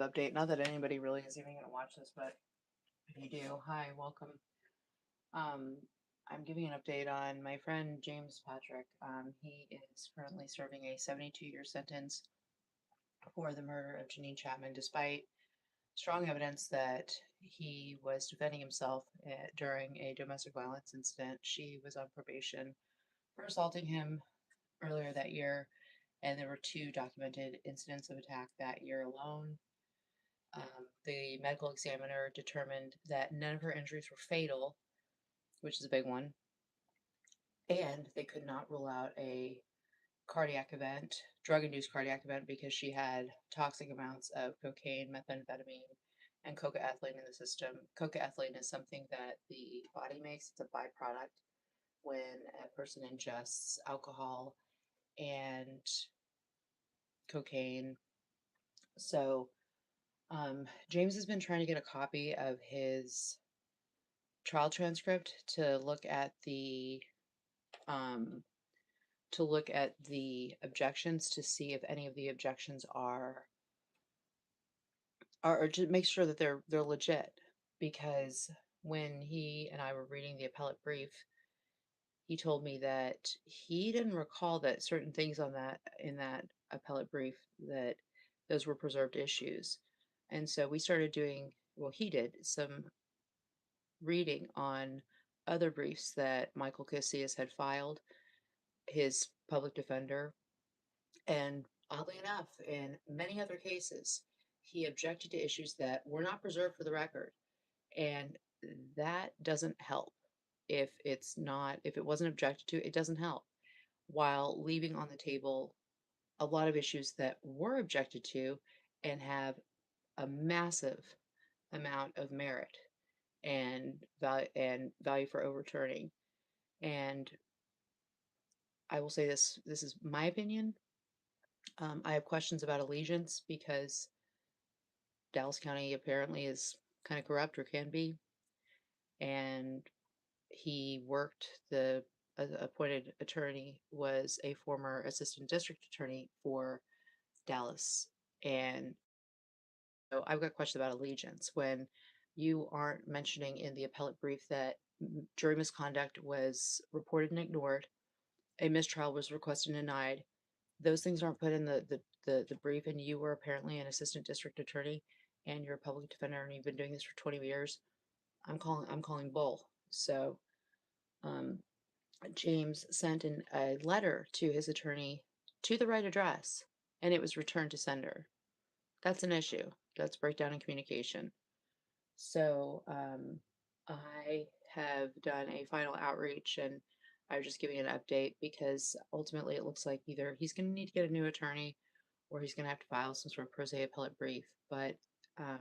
update. Not that anybody really is even going to watch this, but if you do, hi, welcome. Um, I'm giving an update on my friend James Patrick. He is currently serving a 72-year sentence for the murder of Janine Chapman, despite strong evidence that he was defending himself during a domestic violence incident. She was on probation for assaulting him earlier that year, and there were two documented incidents of attack that year alone. The medical examiner determined that none of her injuries were fatal, which is a big one, and they could not rule out a cardiac event, drug induced cardiac event, because she had toxic amounts of cocaine, methamphetamine, and coca-ethylene in the system. Coca-ethylene is something that the body makes, it's a byproduct when a person ingests alcohol and cocaine. So, James has been trying to get a copy of his trial transcript um, to look at the objections to see if any of the objections are or to make sure that they're legit. Because when he and I were reading the appellate brief, he told me that he didn't recall that certain things on that in that appellate brief that those were preserved issues. And so we started doing, well, he did some reading on other briefs that Michael Casillas had filed, his public defender. And oddly enough, in many other cases, he objected to issues that were not preserved for the record. And that doesn't help. If it wasn't objected to, it doesn't help. While leaving on the table a lot of issues that were objected to and have a massive amount of merit and value for overturning. And I will say this is my opinion. I have questions about allegiance because Dallas County apparently is kind of corrupt, or can be, and he worked the appointed attorney was a former assistant district attorney for Dallas. And so I've got questions about allegiance when you aren't mentioning in the appellate brief that jury misconduct was reported and ignored, a mistrial was requested and denied. Those things aren't put in the brief, and you were apparently an assistant district attorney and you're a public defender and you've been doing this for 20 years. I'm calling bull. So um, James sent a letter to his attorney to the right address, and it was returned to sender. That's an issue. That's breakdown in communication. So I have done a final outreach, and I was just giving an update because ultimately it looks like either he's going to need to get a new attorney or he's going to have to file some sort of pro se appellate brief. But um,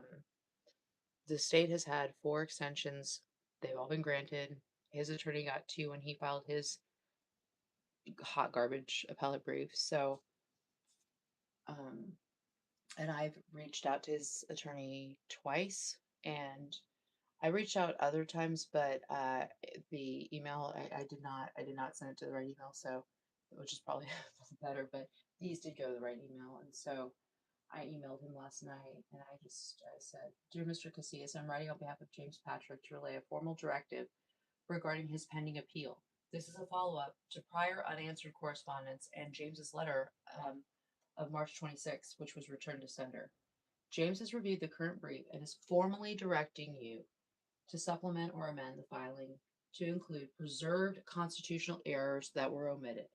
the state has had 4 extensions. They've all been granted. His attorney got 2 when he filed his hot garbage appellate brief. So, um, and I've reached out to his attorney twice, and I reached out other times, but the email I did not send it to the right email, so which is probably better. But these did go to the right email, and so I emailed him last night, and I said, "Dear Mr. Casillas, I'm writing on behalf of James Patrick to relay a formal directive regarding his pending appeal. This is a follow-up to prior unanswered correspondence and James's letter of March 26th, which was returned to sender. James has reviewed the current brief and is formally directing you to supplement or amend the filing to include preserved constitutional errors that were omitted.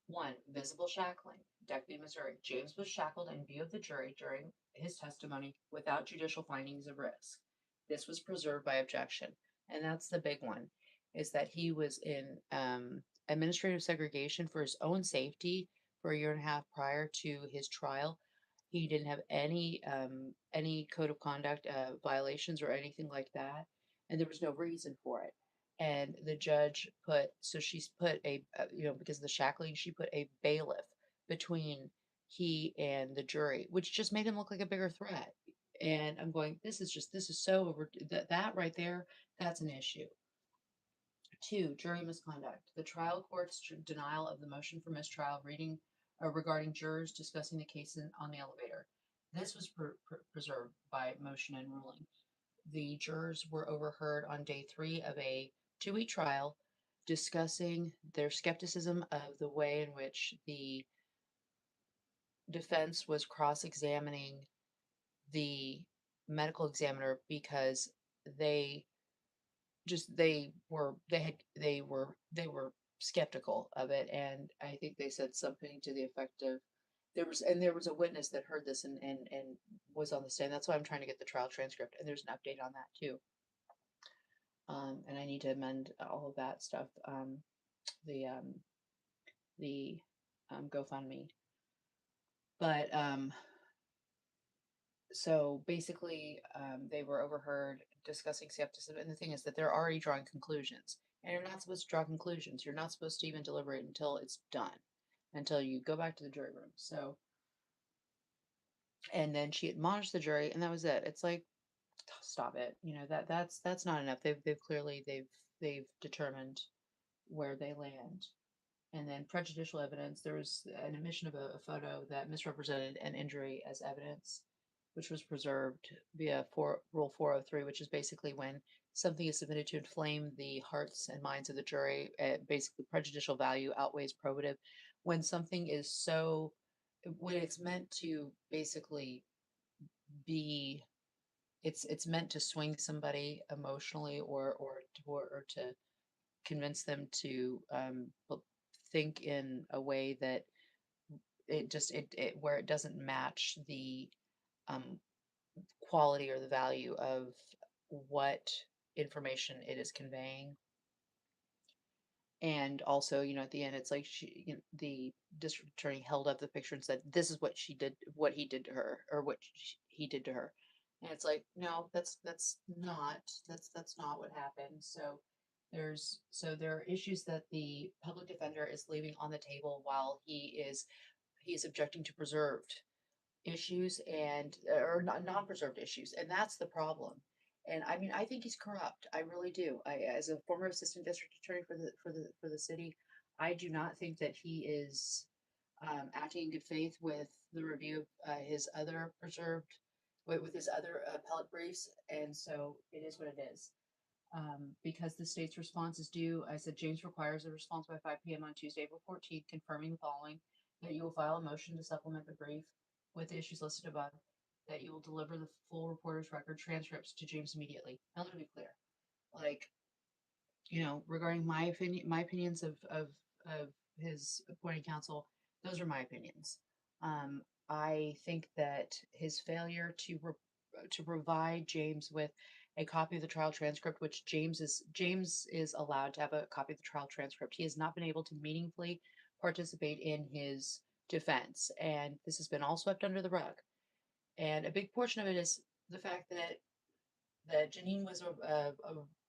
1. Visible shackling. Deputy Missouri. James was shackled in view of the jury during his testimony without judicial findings of risk. This was preserved by objection. And that's the big one, is that he was in administrative segregation for his own safety for a year and a half prior to his trial. He didn't have any code of conduct violations or anything like that, and there was no reason for it. And the judge she's put because of the shackling, she put a bailiff between he and the jury, which just made him look like a bigger threat. And I'm going, this is so over that right there, that's an issue. 2. Jury misconduct. The trial court's denial of the motion for mistrial regarding jurors discussing the case on the elevator. this was preserved by motion and ruling. The jurors were overheard on day 3 of a 2-week trial discussing their skepticism of the way in which the defense was cross-examining the medical examiner because they they were skeptical of it, and I think they said something to the effect of there was a witness that heard this and was on the stand. That's why I'm trying to get the trial transcript, and there's an update on that too. And I need to amend all of that stuff. The the GoFundMe, but so basically, they were overheard discussing skepticism, and the thing is that they're already drawing conclusions, and you're not supposed to draw conclusions. You're not supposed to even deliberate until it's done, until you go back to the jury room. So, and then she admonished the jury, and that was it. It's like, stop it. That's not enough. They've clearly they've determined where they land. And then prejudicial evidence, there was an admission of a photo that misrepresented an injury as evidence, which was preserved via Rule 403, which is basically when something is submitted to inflame the hearts and minds of the jury. Basically, prejudicial value outweighs probative. When something is so, when it's meant to basically be, it's meant to swing somebody emotionally or to convince them to think in a way that where it doesn't match the um, quality or the value of what information it is conveying. And also, at the end, it's like the district attorney held up the picture and said, "This is what she did, what he did to her, or what he did to her." And it's like, no, that's not what happened. So there are issues that the public defender is leaving on the table while he is objecting to preserved issues and or not non-preserved issues, and that's the problem. And I mean, I think he's corrupt. I really do. As a former assistant district attorney for the city, I do not think that he is acting in good faith with the review of his other preserved with his other appellate briefs, and so it is what it is. Because the state's response is due, I said James requires a response by 5 p.m. on Tuesday, April 14th, confirming the following: that you will file a motion to supplement the brief with the issues listed above, that you will deliver the full reporter's record transcripts to James immediately. Now, let me be clear. Like, regarding my opinions of his appointing counsel, those are my opinions. I think that his failure to provide James with a copy of the trial transcript, which James is allowed to have a copy of the trial transcript. He has not been able to meaningfully participate in his defense, and this has been all swept under the rug. And a big portion of it is the fact that Janine was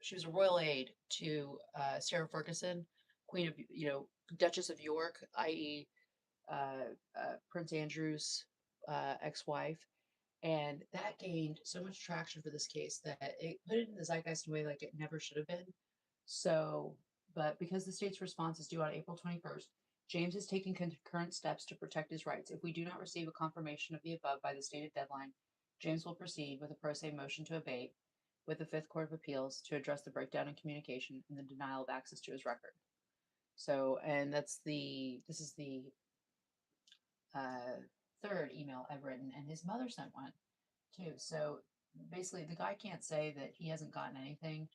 she was a royal aide to Sarah Ferguson, Queen of Duchess of York, i.e. Prince Andrew's ex-wife, and that gained so much traction for this case that it put it in the zeitgeist in a way like it never should have been. So, but because the state's response is due on April 21st, James is taking concurrent steps to protect his rights. If we do not receive a confirmation of the above by the stated deadline, James will proceed with a pro se motion to abate with the Fifth Court of Appeals to address the breakdown in communication and the denial of access to his record. So, and this is the uh, third email I've written, and his mother sent one too. So basically, the guy can't say that he hasn't gotten anything.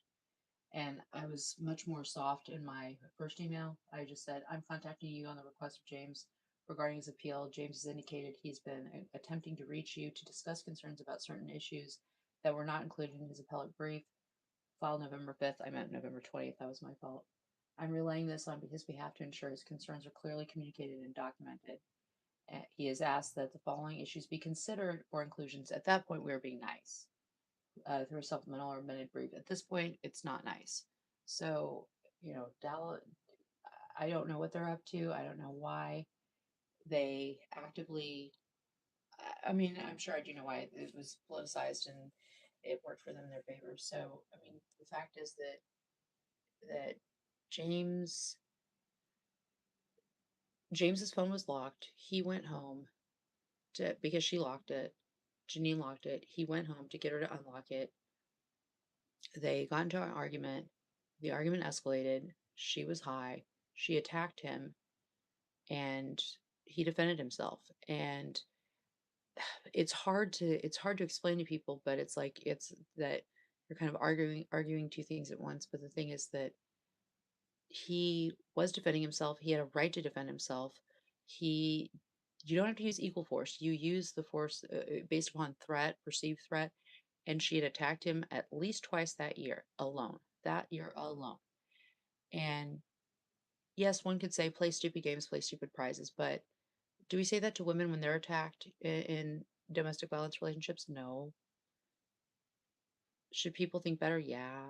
And I was much more soft in my first email. I just said, I'm contacting you on the request of James regarding his appeal. James has indicated he's been attempting to reach you to discuss concerns about certain issues that were not included in his appellate brief filed November 5th. I meant November 20th. That was my fault. I'm relaying this on his behalf to ensure his concerns are clearly communicated and documented. He has asked that the following issues be considered for inclusions. At that point, we were being nice through a supplemental or amended brief. At this point, it's not nice. So, Dallas, I don't know what they're up to. I don't know why they actively. I mean, I'm sure I do know why it was politicized and it worked for them in their favor. So, I mean, the fact is that James James's phone was locked. He went home because she locked it. Janine locked it. He went home to get her to unlock it. They got into an argument. The argument escalated. She was high. She attacked him and he defended himself. And it's hard to explain to people, but it's like it's that you're kind of arguing two things at once. But the thing is that he was defending himself. He had a right to defend himself. He You don't have to use equal force. You use the force based upon threat, perceived threat, and she had attacked him at least twice that year alone. That year alone. And yes, one could say play stupid games, play stupid prizes, but do we say that to women when they're attacked in domestic violence relationships? No. Should people think better? Yeah.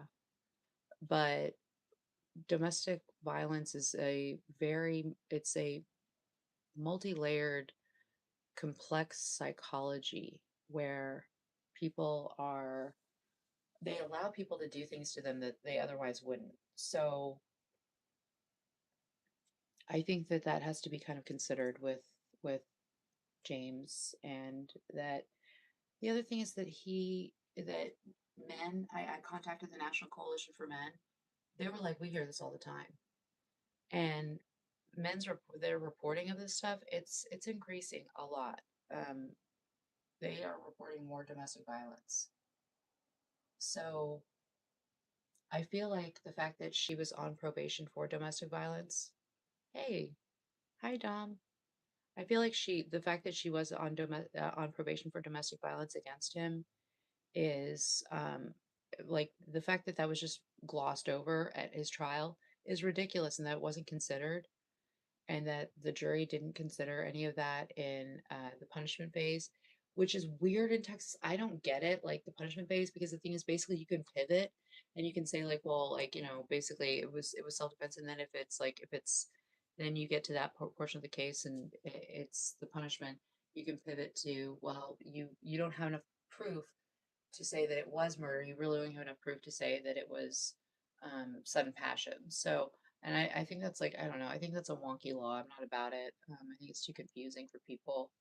But domestic violence is it's a multi-layered, complex psychology where people are, they allow people to do things to them that they otherwise wouldn't. So I think that that has to be kind of considered with James, and that the other thing is that I contacted the National Coalition for Men. They were like, we hear this all the time. And their reporting of this stuff, it's increasing a lot. Um, they are reporting more domestic violence. So I feel like the fact that she was on probation for domestic violence. Hey, hi Dom. I feel like the fact that she was on probation for domestic violence against him is like the fact that that was just glossed over at his trial is ridiculous, and that wasn't considered, and that the jury didn't consider any of that in the punishment phase, which is weird in Texas. I don't get it, like the punishment phase, because the thing is basically you can pivot and you can say like, well, like basically it was self defense, and then if it's then you get to that portion of the case and it's the punishment, you can pivot to, well, you don't have enough proof to say that it was murder. You really don't have enough proof to say that it was sudden passion. So, and I think that's like, I don't know, I think that's a wonky law. I'm not about it. I think it's too confusing for people.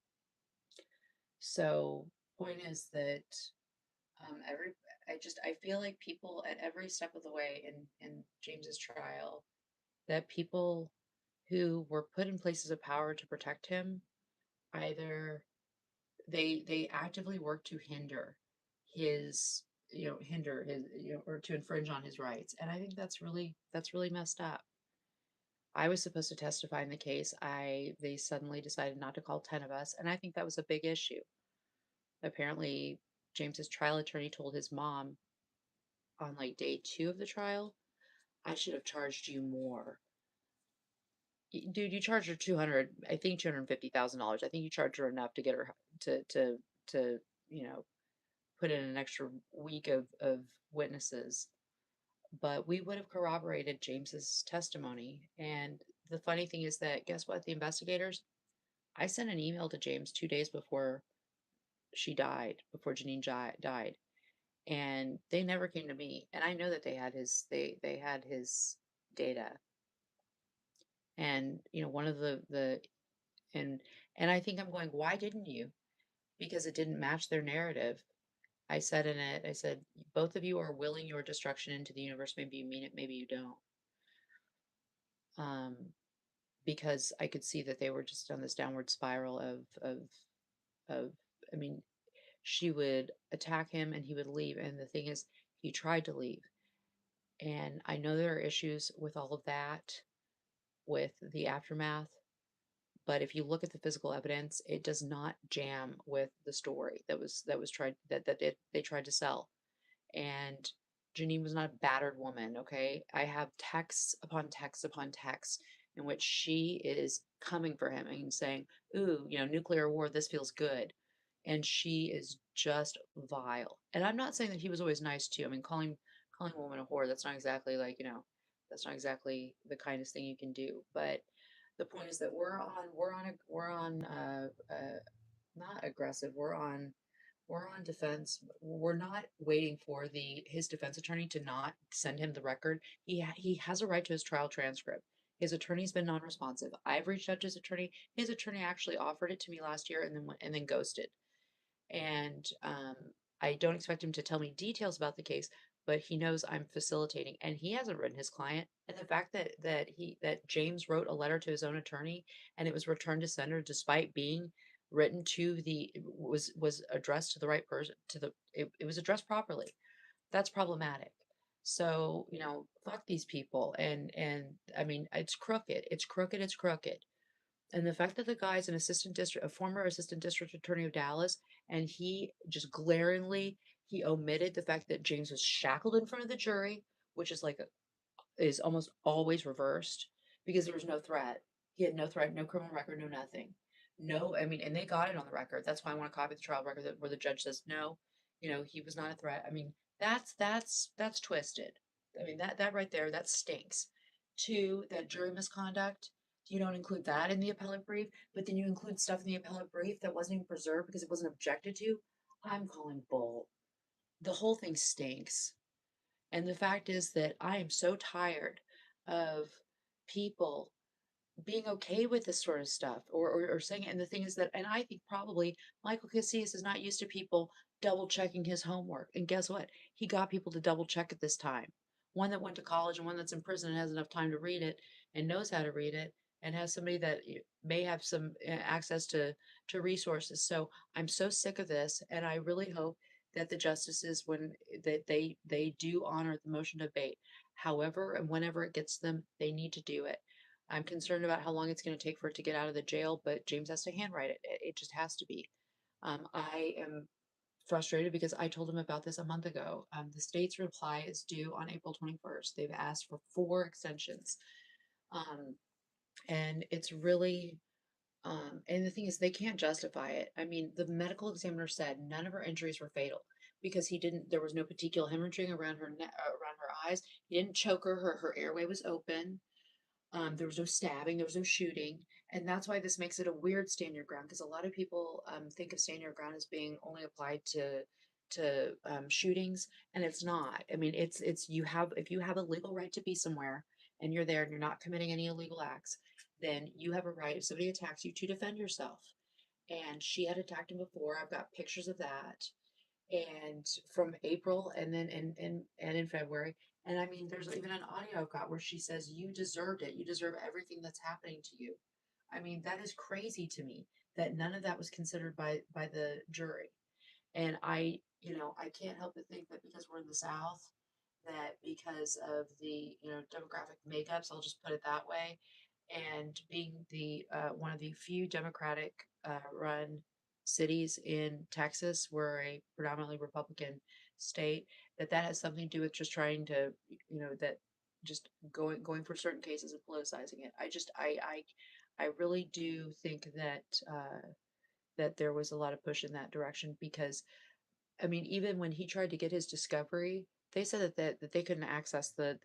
So, point is that every, I feel like people at every step of the way in James's trial, that people who were put in places of power to protect him, either they actively work to hinder his, or to infringe on his rights, and I think that's really messed up. I was supposed to testify in the case. They suddenly decided not to call 10 of us, and I think that was a big issue. Apparently James's trial attorney told his mom on like day 2 of the trial, I should have charged you more. Dude, you charged her 200, I think $250,000. I think you charged her enough to get her to you know put in an extra week of witnesses. But we would have corroborated James's testimony. And the funny thing is that, guess what? The investigators, I sent an email to James 2 days before before Janine died, and they never came to me. And I know that they had his data. And one of the and and I think I'm going, why didn't you? Because it didn't match their narrative. I said in it, I said, both of you are willing your destruction into the universe. Maybe you mean it, maybe you don't. Um, because I could see that they were just on this downward spiral of I mean, she would attack him and he would leave. And the thing is, he tried to leave. And I know there are issues with all of that, with the aftermath. But if you look at the physical evidence, it does not jam with the story that was tried that they tried to sell. And Janine was not a battered woman, okay? I have texts upon texts upon texts in which she is coming for him and saying, ooh, nuclear war, this feels good. And she is just vile. And I'm not saying that he was always nice too. I mean, calling a woman a whore, that's not exactly like, that's not exactly the kindest thing you can do. But the point is that not aggressive. We're on defense. We're not waiting for his defense attorney to not send him the record. He has a right to his trial transcript. His attorney's been non-responsive. I've reached out to his attorney. His attorney actually offered it to me last year and then ghosted. And I don't expect him to tell me details about the case, but he knows I'm facilitating, and he hasn't written his client. And the fact that James wrote a letter to his own attorney and it was returned to sender despite being written to the was addressed to the right person, it was addressed properly. That's problematic. So, fuck these people. And I mean, it's crooked. It's crooked. It's crooked. And the fact that the guy's a former assistant district attorney of Dallas, and he just glaringly he omitted the fact that James was shackled in front of the jury, which is is almost always reversed because there was no threat. He had no threat, no criminal record, no nothing. No, I mean, and they got it on the record. That's why I want to copy the trial record where the judge says no, he was not a threat. I mean, that's twisted. I mean, that right there, that stinks. Two, that jury misconduct. You don't include that in the appellate brief, but then you include stuff in the appellate brief that wasn't even preserved because it wasn't objected to. I'm calling bull. The whole thing stinks. And the fact is that I am so tired of people being okay with this sort of stuff or saying it. And the thing is that, and I think probably Michael Casillas is not used to people double checking his homework. And guess what? He got people to double check it this time. One that went to college and one that's in prison and has enough time to read it and knows how to read it and has somebody that may have some access to resources. So I'm so sick of this, and I really hope that the justices, when that they do honor the motion to debate, however and whenever it gets them, they need to do it. I'm concerned about how long it's going to take for it to get out of the jail, but James has to handwrite it. It just has to be. I am frustrated because I told him about this a month ago. The state's reply is due on April 21st. They've asked for 4 extensions. Um, and it's really, and the thing is, they can't justify it. I mean, the medical examiner said none of her injuries were fatal because there was no petechial hemorrhaging around around her eyes. He didn't choke her. Her airway was open. There was no stabbing, there was no shooting, and that's why this makes it a weird stand your ground because a lot of people think of stand your ground as being only applied to shootings, and it's not. I mean, it's you have if you have a legal right to be somewhere and you're there and you're not committing any illegal acts, then you have a right if somebody attacks you to defend yourself. And she had attacked him before. I've got pictures of that and from April and then and in February. And I mean, there's even an audio I've got where she says, "You deserved it. You deserve everything that's happening to you." I mean, that is crazy to me that none of that was considered by the jury. And I can't help but think that because we're in the South, that because of the, demographic makeups, I'll just put it that way, and being the one of the few Democratic run cities in Texas, we're a predominantly Republican state, that has something to do with just trying to, that just going for certain cases and politicizing it. I really do think that there was a lot of push in that direction because I mean, even when he tried to get his discovery, they said that they couldn't access the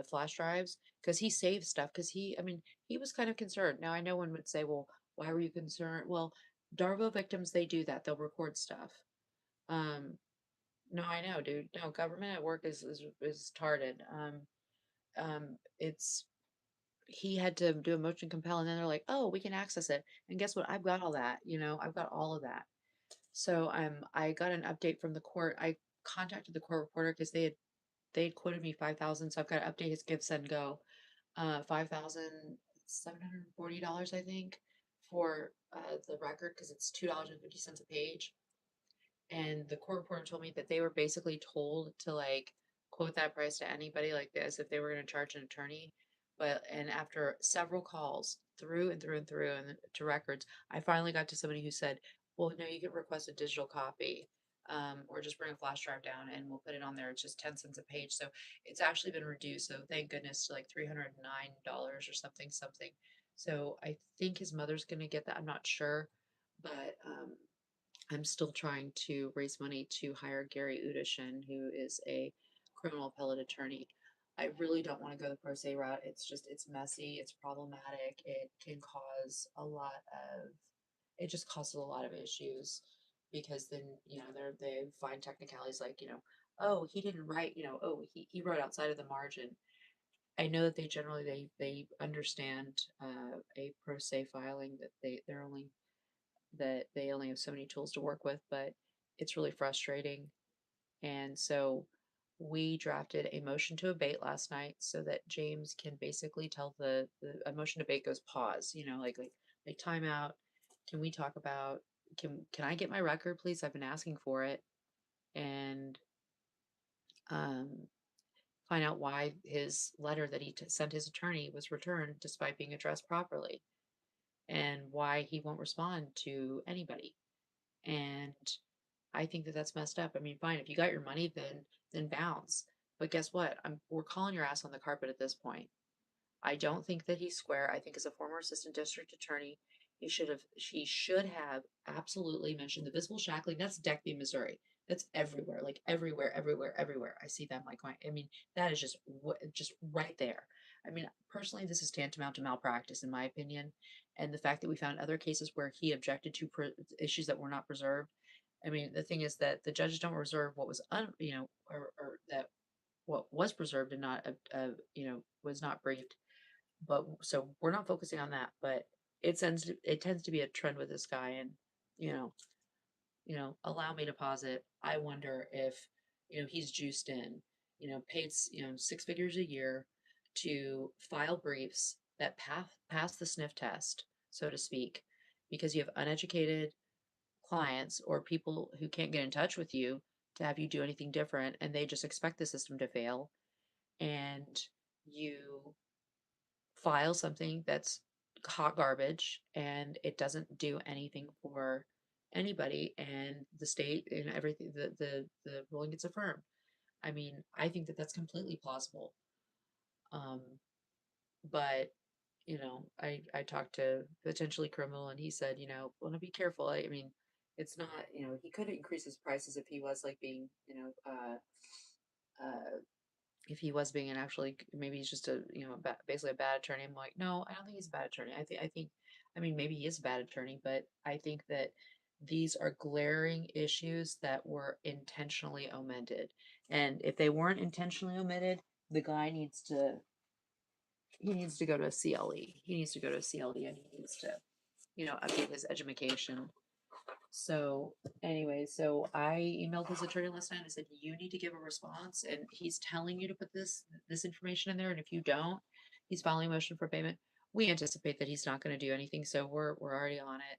flash drives because he saved stuff because I mean, he was kind of concerned. Now I know one would say, well, why were you concerned? Well, Darvo victims, they do that. They'll record stuff. Um, no, I know, dude. No, government at work is tarded. It's he had to do a motion compel, and then they're like, oh, we can access it. And guess what? I've got all that. I've got all of that. So I got an update from the court. I contacted the court reporter because they had quoted me 5,000, so I've got to update his give send go. $5,740, I think, for the record because it's $2.50 a page. And the court reporter told me that they were basically told to like quote that price to anybody like this if they were going to charge an attorney. And after several calls through and through and through and to records, I finally got to somebody who said, well, no, you can request a digital copy. Or just bring a flash drive down and we'll put it on there. It's just 10 cents a page. So it's actually been reduced. So thank goodness to like $309 or something. So I think his mother's going to get that. I'm not sure, but I'm still trying to raise money to hire Gary Udishin, who is a criminal appellate attorney. I really don't want to go the pro se route. It's messy, it's problematic, it can cause a lot of, it just causes a lot of issues because then, they find technicalities like, oh, he didn't write, oh, he wrote outside of the margin. I know that they generally, they understand a pro se filing that they're only that they only have so many tools to work with, but it's really frustrating. And so we drafted a motion to abate last night so that James can basically tell the a motion to abate goes pause, like timeout. Can we talk about can I get my record, please? I've been asking for it. And um find out why his letter that he sent his attorney was returned despite being addressed properly, and why he won't respond to anybody. And I think that that's messed up. I mean, fine, if you got your money, then bounce. But guess what? We're calling your ass on the carpet at this point. I don't think that he's square. I think as a former assistant district attorney, he should have absolutely mentioned the visible shackling. That's Deckby, Missouri. That's everywhere, like everywhere, everywhere, everywhere. I see them like I mean, that is just right there. I mean, personally, this is tantamount to malpractice, in my opinion. And the fact that we found other cases where he objected to issues that were not preserved. I mean, the thing is that the judges don't reserve what was or that what was preserved and not was not briefed. But so we're not focusing on that, but it tends to be a trend with this guy. And you know allow me to posit, I wonder if he's juiced in, paid 6 figures a year to file briefs that pass the sniff test, so to speak, because you have uneducated clients or people who can't get in touch with you to have you do anything different, and they just expect the system to fail. And you file something that's hot garbage and it doesn't do anything for anybody, and the state and everything, the ruling gets affirmed. I mean, I think that that's completely plausible. um but I talked to potentially criminal, and he said, want to be careful. I mean, it's not, he could increase his prices if he was like being, uh if he was being an actually, maybe he's just a basically a bad attorney. I'm like, no, I don't think he's a bad attorney. I mean, maybe he is a bad attorney, but I think that these are glaring issues that were intentionally omitted. And if they weren't intentionally omitted, the guy needs to go to a CLE. He needs to go to a CLE, and he needs to update his education. So anyway, so I emailed his attorney last night. I said, you need to give a response, and he's telling you to put this information in there. And if you don't, he's filing a motion for payment. We anticipate that he's not going to do anything, so we're already on it.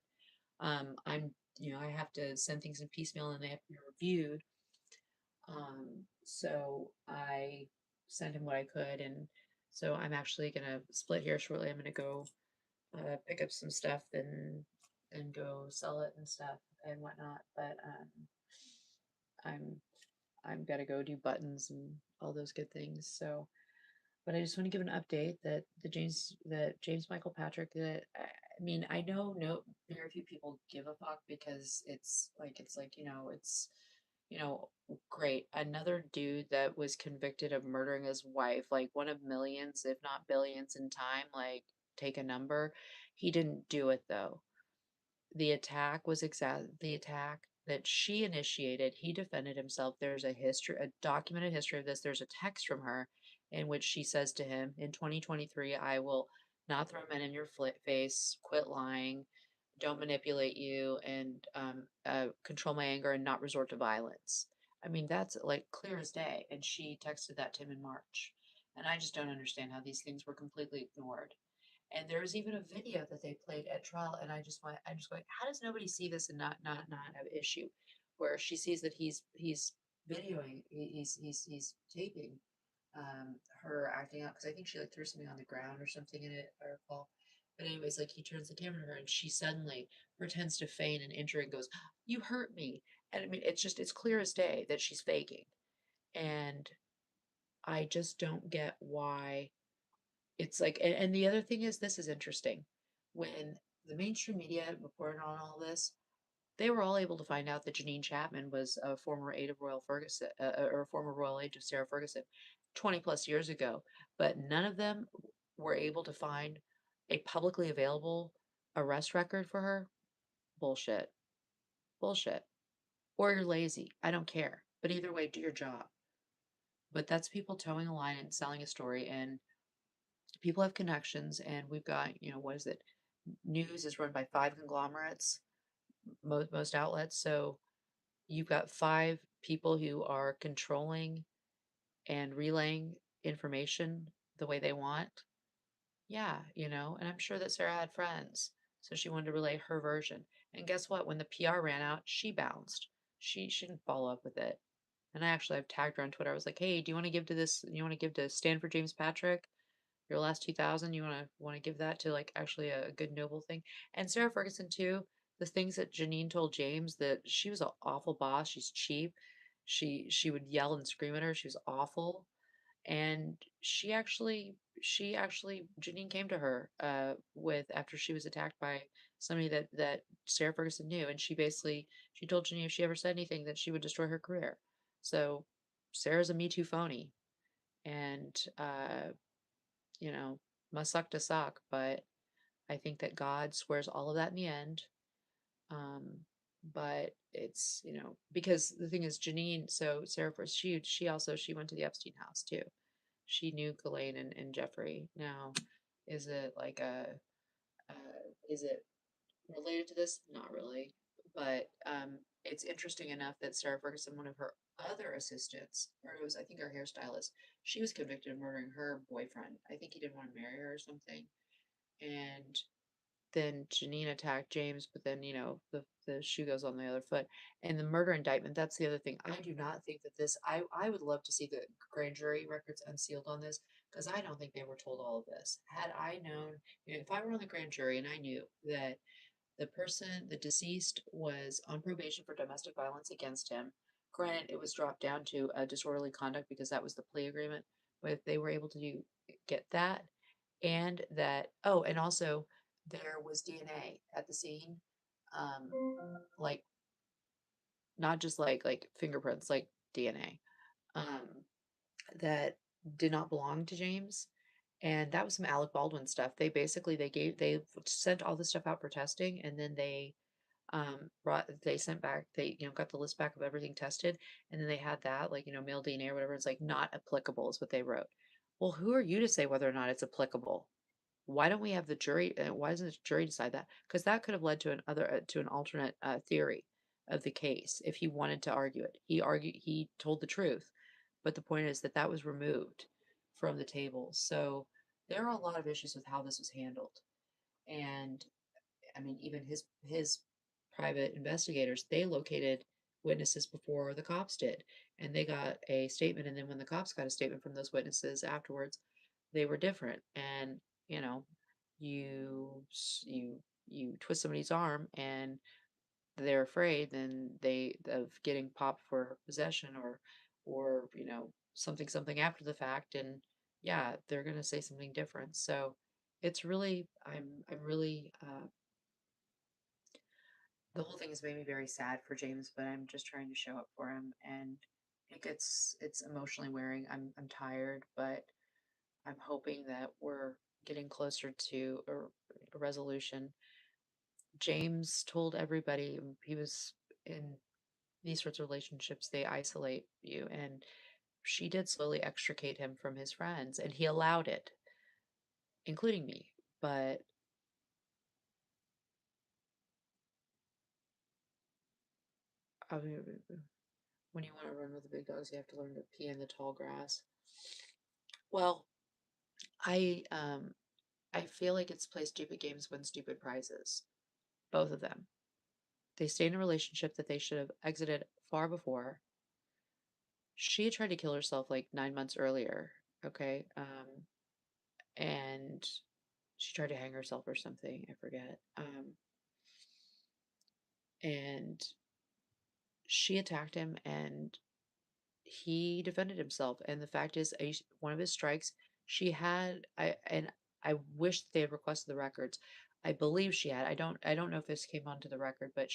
I have to send things in piecemeal, and they have to be reviewed. So I sent him what I could, and so I'm actually gonna split here shortly. I'm gonna go pick up some stuff and go sell it and stuff and whatnot. But I'm I'm gotta go do buttons and all those good things. So, but I just want to give an update that James Michael Patrick, that I mean, I know no very few people give a fuck, because it's you know great, another dude that was convicted of murdering his wife, like one of millions, if not billions in time, like take a number. He didn't do it though. The attack that she initiated. He defended himself. There's a documented history of this. There's a text from her in which she says to him, in 2023, I will not throw men in your face, quit lying, don't manipulate you, and control my anger and not resort to violence. I mean, that's like clear as day. And she texted that to him in March. And I just don't understand how these things were completely ignored. And there was even a video that they played at trial, and I'm just going, how does nobody see this and not have issue? Where she sees that he's videoing, he's taping her acting out, because I think she like threw something on the ground or something in it, I recall. But anyways, like he turns the camera to her, and she suddenly pretends to feign an injury and goes, "You hurt me." And I mean, it's clear as day that she's faking, and I just don't get why. It's like, and the other thing is, this is interesting. When the mainstream media reported on all this, they were all able to find out that Janine Chapman was a former aide of Royal Ferguson, or a former royal aide of Sarah Ferguson, 20 plus years ago. But none of them were able to find a publicly available arrest record for her. Bullshit. Bullshit. Or you're lazy. I don't care. But either way, do your job. But that's people towing a line and selling a story, and people have connections, and we've got, what is it? News is run by 5 conglomerates. most outlets. So you've got 5 people who are controlling and relaying information the way they want. Yeah, and I'm sure that Sarah had friends, so she wanted to relay her version. And guess what? When the PR ran out, she bounced. She didn't follow up with it. And I've tagged her on Twitter. I was like, "Hey, do you want to give to this? You want to give to Stanford James Patrick? Your last 2000? You want to give that to like actually a good noble thing?" And Sarah Ferguson too. The things that Janine told James, that she was an awful boss. She's cheap. She would yell and scream at her. She was awful. And she actually Janine came to her with after she was attacked by somebody that Sarah Ferguson knew, and she told Janine if she ever said anything that she would destroy her career. So Sarah's a Me Too phony, and you know, must suck to suck, but I think that God squares all of that in the end. Um, but it's, because the thing is Janine, so Sarah first, she went to the Epstein house too. She knew Ghislaine and Jeffrey. Now, is it like is it related to this? Not really. But it's interesting enough that Sarah Ferguson, one of her other assistants, or it was, I think, her hairstylist, she was convicted of murdering her boyfriend. I think he didn't want to marry her or something. And then Janine attacked James, but then, the shoe goes on the other foot. And the murder indictment, that's the other thing. I do not think that I would love to see the grand jury records unsealed on this, because I don't think they were told all of this. Had I known, if I were on the grand jury and I knew that the deceased, was on probation for domestic violence against him, granted, it was dropped down to a disorderly conduct because that was the plea agreement, but if they were able to get that, and that, oh, and also there was DNA at the scene, um, like not just like fingerprints, like DNA, that did not belong to James. And that was some Alec Baldwin stuff. They sent all this stuff out for testing, and then they sent back, they got the list back of everything tested, and then they had that, like, male DNA or whatever. It's like not applicable is what they wrote. Well, who are you to say whether or not it's applicable? Why don't we have the jury? Why doesn't the jury decide that? Because that could have led to an alternate theory of the case if he wanted to argue it. He told the truth, but the point is that was removed from the table. So there are a lot of issues with how this was handled. And I mean, even his private investigators, they located witnesses before the cops did, and they got a statement. And then when the cops got a statement from those witnesses afterwards, they were different. And you know, you twist somebody's arm and they're afraid, then they of getting popped for possession, or something after the fact, and yeah, they're gonna say something different. So it's really, I'm really the whole thing has made me very sad for James, but I'm just trying to show up for him, and it's emotionally wearing. I'm tired, but I'm hoping that we're getting closer to a resolution. James told everybody he was in these sorts of relationships, they isolate you, and she did slowly extricate him from his friends, and he allowed it, including me. But I mean, when you want to run with the big dogs, you have to learn to pee in the tall grass. Well, I feel like it's play stupid games, win stupid prizes. Both of them. They stay in a relationship that they should have exited far before. She had tried to kill herself like 9 months earlier. Okay. And she tried to hang herself or something. I forget. And she attacked him, and he defended himself. And the fact is, one of his strikes, she had, I wish they had requested the records. I believe she had. I don't know if this came onto the record, but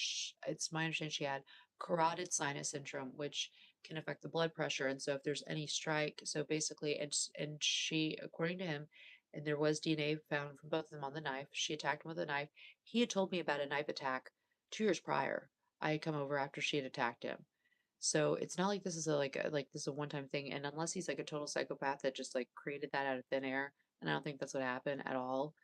it's my understanding she had carotid sinus syndrome, which can affect the blood pressure. And so if there's any strike, so basically, and she, according to him, and there was DNA found from both of them on the knife. She attacked him with a knife. He had told me about a knife attack 2 years prior. I had come over after she had attacked him. So it's not like this is like this is a one-time thing. And unless he's like a total psychopath that just like created that out of thin air, and I don't think that's what happened at all.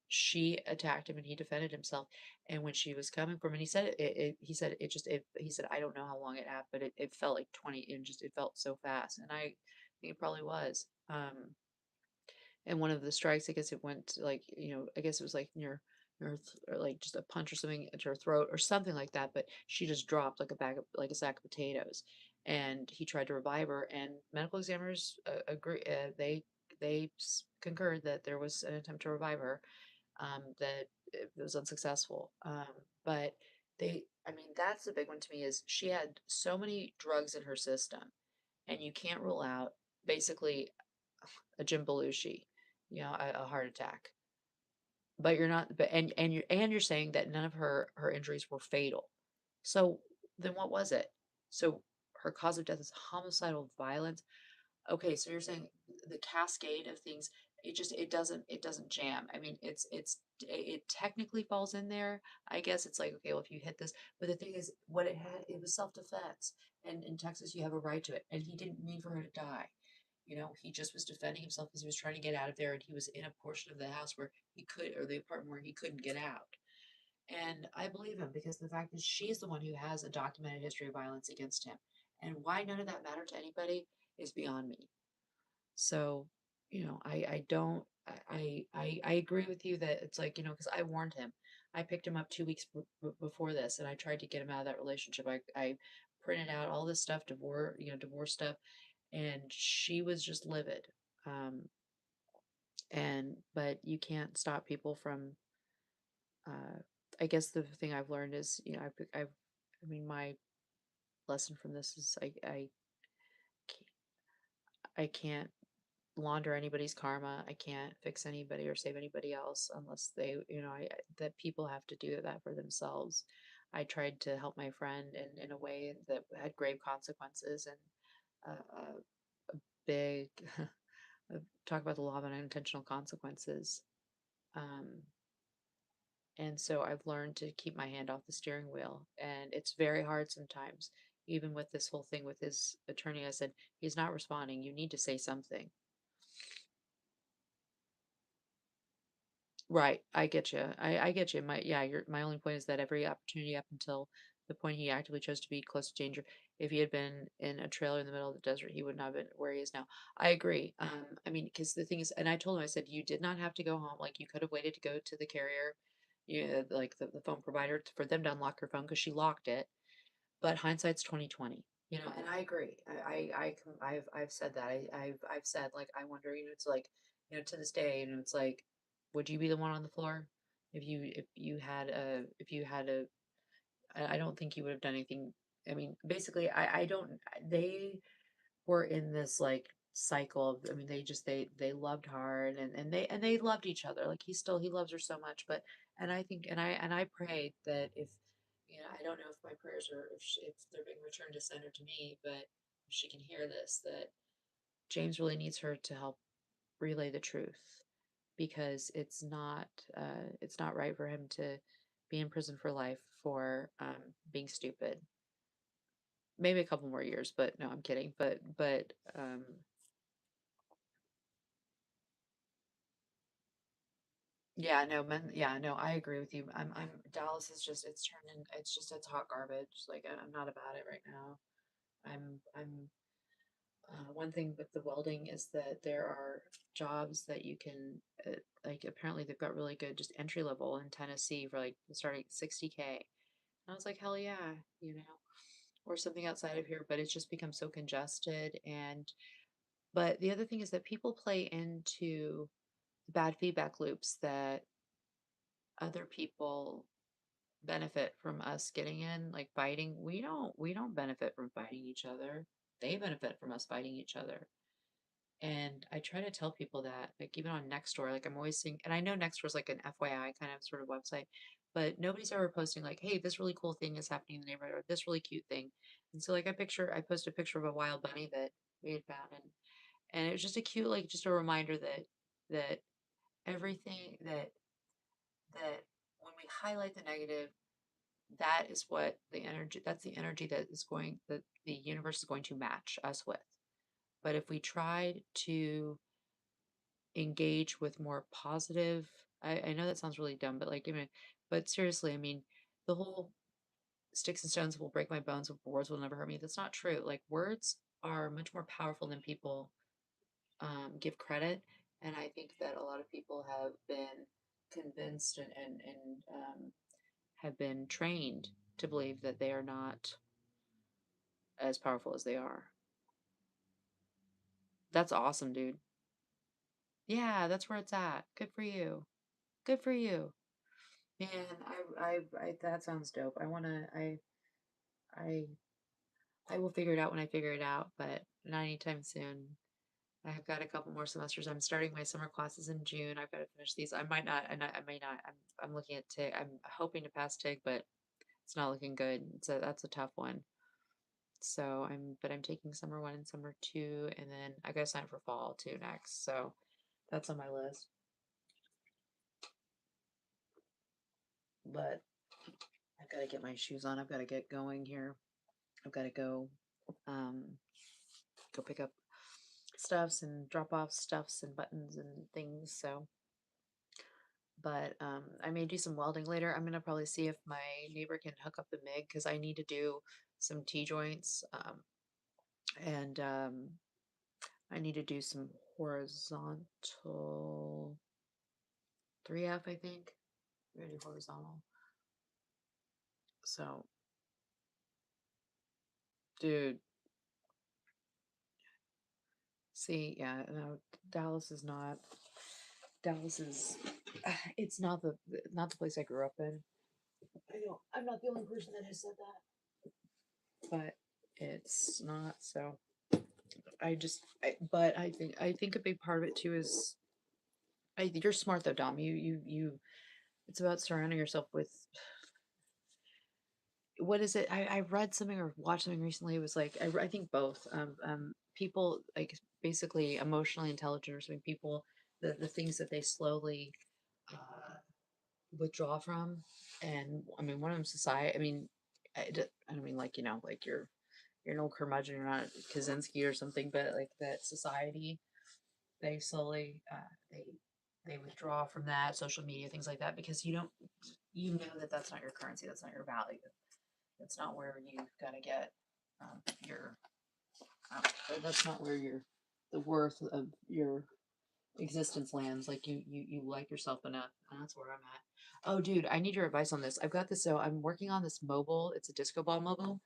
She attacked him and he defended himself. And when she was coming from, and he said he said it just, he said, I don't know how long it happened, but it felt like 20, and just, it felt so fast. And I think it probably was. And one of the strikes, I guess it went to, like, I guess it was like near or like just a punch or something into her throat or something like that. But she just dropped like a bag of, like a sack of potatoes. And he tried to revive her, and medical examiners agree. They concurred that there was an attempt to revive her, that it was unsuccessful. But I mean, that's the big one to me, is she had so many drugs in her system, and you can't rule out basically a Jim Belushi, a heart attack. But you're not, but and you're saying that none of her injuries were fatal. So then what was it? So her cause of death is homicidal violence. Okay, so you're saying the cascade of things, it doesn't jam. I mean, it technically falls in there. I guess it's like, okay, well, if you hit this, but the thing is, what it had, it was self-defense. And in Texas, you have a right to it. And he didn't mean for her to die. He just was defending himself because he was trying to get out of there, and he was in a portion of the house where he could, or the apartment where he couldn't get out. And I believe him, because the fact is, she's the one who has a documented history of violence against him. And why none of that mattered to anybody is beyond me. So, I don't, I agree with you that it's like, because I warned him. I picked him up 2 weeks before this, and I tried to get him out of that relationship. I printed out all this stuff, divorce stuff, and she was just livid. Um, but you can't stop people from, uh, I guess the thing I've learned is, I mean, my lesson from this is I can't launder anybody's karma. I can't fix anybody or save anybody else unless they, that people have to do that for themselves. I tried to help my friend in a way that had grave consequences, and big talk about the law of unintentional consequences. Um, and so I've learned to keep my hand off the steering wheel, and it's very hard sometimes. Even with this whole thing with his attorney, I said, he's not responding. You need to say something. Right, I get you. I get you. My only point is that every opportunity up until the point he actively chose to be close to danger, if he had been in a trailer in the middle of the desert, he would not have been where he is now. I agree. I mean, because the thing is, and I told him, I said, you did not have to go home. Like, you could have waited to go to the carrier, like the phone provider, for them to unlock her phone because she locked it. But hindsight's 2020, and I agree. I've said that. I've said, like, I wonder, it's like, to this day, it's like, would you be the one on the floor if you had a I don't think you would have done anything. I mean, basically, I don't they were in this, like, cycle of, I mean, they loved hard, and they loved each other. Like, he loves her so much. But and I think, and I prayed that, if, I don't know if my prayers are, if they're being returned to sender to me, but if she can hear this, that James really needs her to help relay the truth, because it's not right for him to be in prison for life for being stupid. Maybe a couple more years, but no, I'm kidding. But yeah, no, men, yeah, no, I agree with you. I'm Dallas is just, it's hot garbage. Like, I'm not about it right now. I'm One thing with the welding is that there are jobs that you can, like, apparently they've got really good just entry level in Tennessee for, like, starting at 60K. And I was like, hell yeah, or something outside of here. But it's just become so congested. But the other thing is that people play into bad feedback loops, that other people benefit from us getting in, like fighting. We don't benefit from fighting each other. They benefit from us fighting each other. And I try to tell people that, like, even on Nextdoor, like, I'm always seeing, and I know Nextdoor is like an FYI kind of sort of website, but nobody's ever posting like, hey, this really cool thing is happening in the neighborhood, or this really cute thing. And so, like, I posted a picture of a wild bunny that we had found, and it was just a cute, like, just a reminder that everything that when we highlight the negative, that is what that's the energy that the universe is going to match us with. But if we try to engage with more positive I know that sounds really dumb, but like, but seriously, I mean, the whole sticks and stones will break my bones, but words will never hurt me. That's not true. Like, words are much more powerful than people give credit. And I think that a lot of people have been convinced and have been trained to believe that they are not as powerful as they are. That's awesome, dude. Yeah, that's where it's at. Good for you. Good for you. Man, that sounds dope. I, I will figure it out when I figure it out, but not anytime soon. I've got a couple more semesters. I'm starting my summer classes in June. I've got to finish these. I might not, and I may not. I'm looking at TIG. I'm hoping to pass TIG, but it's not looking good. That's a tough one. So but I'm taking summer one and summer two, and then I got to sign up for fall two next. So that's on my list. But I've got to get my shoes on. I've got to get going here. I've got to um, go pick up stuffs and drop off stuffs and buttons and things. So, but I may do some welding later. I'm gonna probably see if my neighbor can hook up the MIG because I need to do some T joints. And I need to do some horizontal 3F, I think. I'm gonna do horizontal. So, dude, see, yeah, no, Dallas is not. Dallas is. It's not the place I grew up in. I know I'm not the only person that has said that, but it's not. So but I think a big part of it too is you're smart though, Dom. You. It's about surrounding yourself with what is it? I read something or watched something recently. It was like I think both. People like basically emotionally intelligent or something. People the things that they slowly uh, withdraw from, and I mean one of them society. I mean, I don't mean like like you're no curmudgeon, you're not Kaczynski or something, but like that society they slowly they withdraw from that social media things like that because you know that that's not your currency, that's not your value, that's not where you've got to get your that's not where your the worth of your existence lands. Like you like yourself enough, and that's where I'm at. Oh dude, I need your advice on this. I've got this, so I'm working on this mobile, it's a disco ball mobile.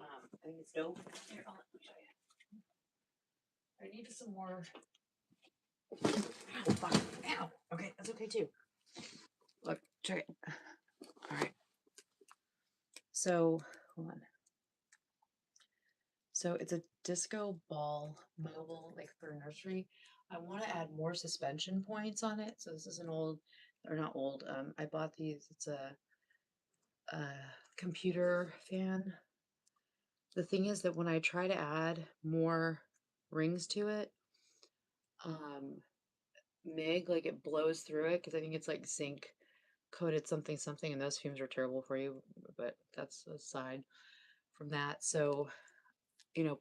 I think it's dope. Here, let me show you. I needed some more. Ow, fuck. Ow. Okay, that's okay too. Look, check it. All right. So, hold on. So it's a disco ball mobile, like for nursery. I want to add more suspension points on it. So this is an old, or not old. I bought these. It's a computer fan. The thing is that when I try to add more rings to it, um, MIG, like it blows through it because I think it's like zinc coated something something, and those fumes are terrible for you. But that's aside from that. So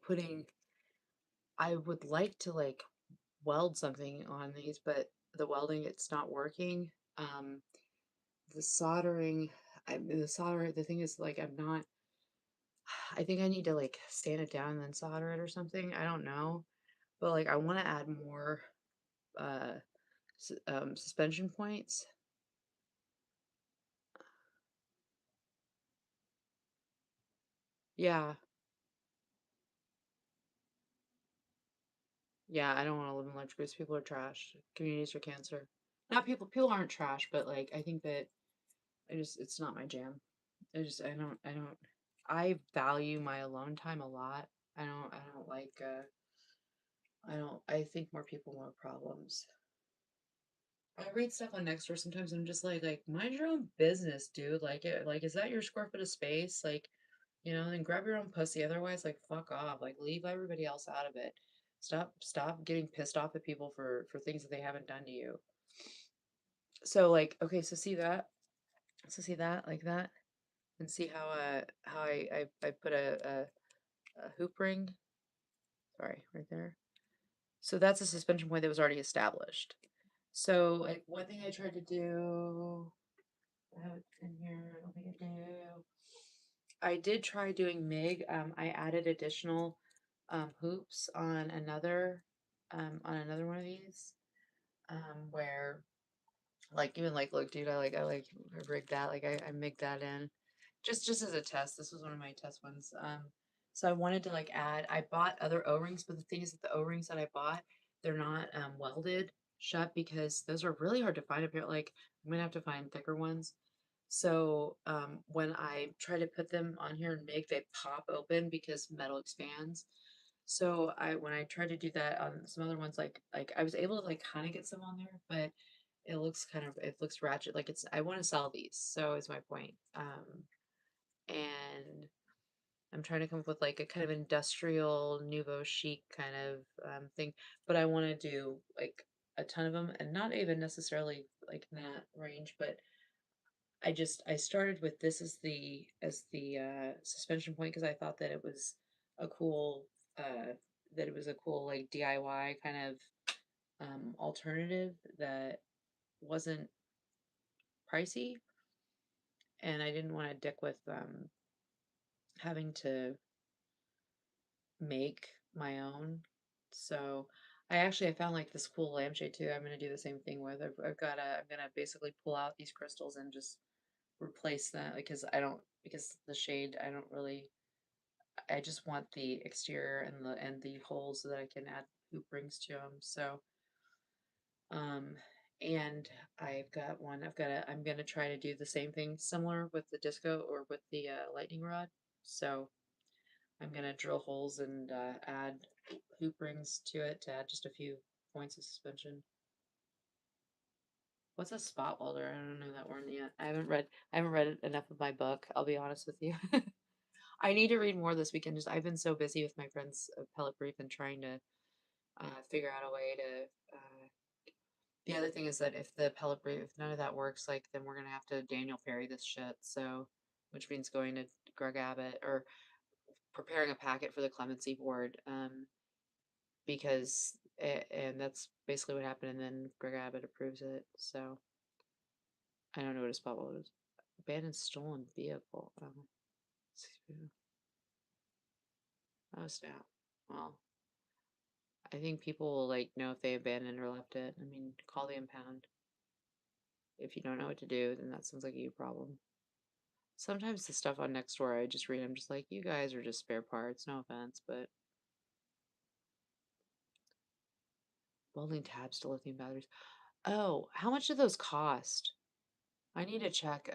putting I would like to like weld something on these, but the welding it's not working. Um, the soldering, the thing is like I'm not. I think I need to like sand it down and then solder it or something. I don't know, but like I want to add more uh suspension points. Yeah, yeah. I don't want to live in large groups. People are trash. Communities are cancer. Not people. People aren't trash, but like I think that it's not my jam. I value my alone time a lot. I don't like I think more people more problems. I read stuff on Nextdoor sometimes and I'm just like mind your own business, dude. Like is that your square foot of space? Like, then grab your own pussy. Otherwise, like fuck off. Like leave everybody else out of it. Stop getting pissed off at people for things that they haven't done to you. So like, okay, see that like that, and see how I put a hoop ring. Sorry, right there. So that's a suspension point that was already established. So, like, one thing I tried to do, I have it in here, I don't think I do. I did try doing MIG. I added additional hoops on another one of these, where like even like look, dude, I rigged that, like I MIG'd that in, just as a test. This was one of my test ones. So I wanted to like add. I bought other O-rings, but the thing is that the O-rings that I bought, they're not welded shut because those are really hard to find up here. Like I'm gonna have to find thicker ones. So when I try to put them on here and make, they pop open because metal expands. So when I tried to do that on some other ones, like I was able to like kind of get some on there, but it looks ratchet. Like it's I want to sell these, so is my point. And I'm trying to come up with like a kind of industrial nouveau chic kind of thing, but I want to do like a ton of them, and not even necessarily like in that range, but I started with this as the suspension point because I thought that it was a cool uh like DIY kind of alternative that wasn't pricey, and I didn't want to dick with having to make my own. So I found like this cool lampshade too. I'm gonna do the same thing with. I'm gonna basically pull out these crystals and just replace that because the shade I don't really I just want the exterior and the holes so that I can add hoop rings to them. So um and I'm gonna try to do the same thing similar with the disco or with the lightning rod. So I'm gonna drill holes and add hoop rings to it to add just a few points of suspension. What's a spot welder? I don't know that word yet. I haven't read enough of my book, I'll be honest with you. I need to read more this weekend. Just I've been so busy with my friend's appellate brief and trying to figure out a way to. The other thing is that if the appellate brief, if none of that works, like then we're gonna have to Daniel Ferry this shit. So, which means going to Greg Abbott or preparing a packet for the clemency board. Because and that's basically what happened. And then Greg Abbott approves it. So I don't know what a spot weld is. Abandoned stolen vehicle. Oh snap. Well, I think people will like know if they abandoned or left it. I mean, call the impound. If you don't know what to do, then that sounds like a you problem. Sometimes the stuff on Nextdoor, I just read, I'm just like, you guys are just spare parts. No offense, but welding tabs to lithium batteries. Oh, how much do those cost? I need to check.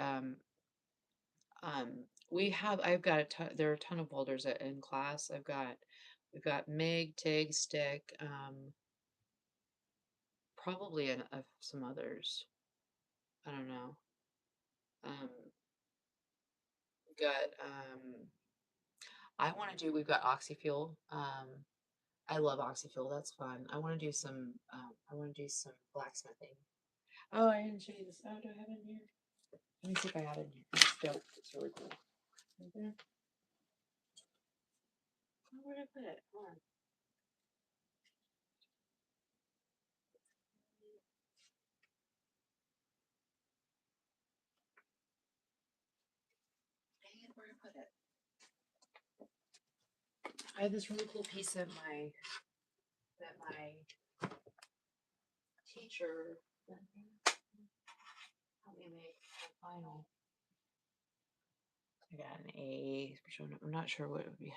I've got a ton, there are a ton of welders in class. We've got MIG, TIG, stick, probably some others. I don't know. Um, we've got, we've got oxyfuel. I love oxyfuel. That's fun. I want to do some blacksmithing. Oh, I didn't show you this. Oh, do I have it in here? Let me see if I have it in here. It's dope. It's really cool. Right there. Oh, where did I put it? Hold on. Dang it, where did I put it? I have this really cool piece that my teacher helped me make a final. I got an A. I'm not sure what it would be.